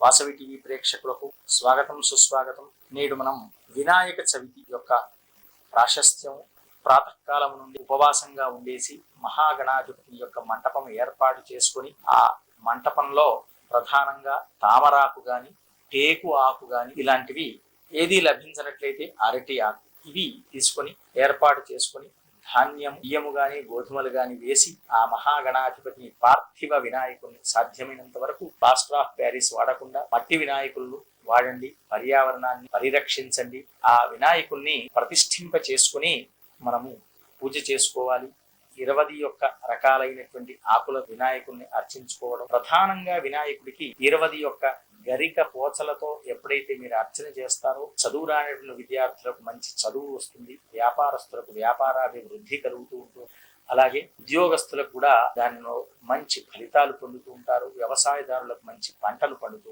Vasavi TV ప్రేక్షకులకు స్వాగతం సుస్వాగతం. నేడు మనం వినాయక చవితి యొక్క ప్రాశస్త్యం, ప్రాతకాలం నుండి ఉపవాసంగా ఉండేసి మహాగణాధిపతి యొక్క మంటపం ఏర్పాటు చేసుకుని ఆ మంటపంలో ప్రధానంగా తామరాకు గాని, టేకు ఆకు గాని ఇలాంటివి ఏది లభించినట్లయితే అరటి ఆకు ఇవి తీసుకొని ఏర్పాటు చేసుకొని ధాన్యం, బియ్యము గాని, గోధుమలు గాని వేసి ఆ మహాగణాధిపతిని పార్థివ వినాయకుడిని సాధ్యమైనంత వరకు ప్లాస్టర్ ఆఫ్ ప్యారిస్ వాడకుండా మట్టి వినాయకులు వాడండి, పర్యావరణాన్ని పరిరక్షించండి. ఆ వినాయకుడిని ప్రతిష్ఠింప చేసుకుని మనము పూజ చేసుకోవాలి. 21 రకాలైనటువంటి ఆకుల వినాయకుడిని అర్చించుకోవడం. ప్రధానంగా వినాయకుడికి 21 గరిక పోచలతో ఎప్పుడైతే మీరు అర్చన చేస్తారో చదువు రానటువంటి విద్యార్థులకు మంచి చదువు వస్తుంది, వ్యాపారస్తులకు వ్యాపారాభివృద్ధి కలుగుతూ ఉంటుంది. అలాగే ఉద్యోగస్తులకు కూడా దానిలో మంచి ఫలితాలు పొందుతూ ఉంటారు, వ్యవసాయదారులకు మంచి పంటలు పండుతూ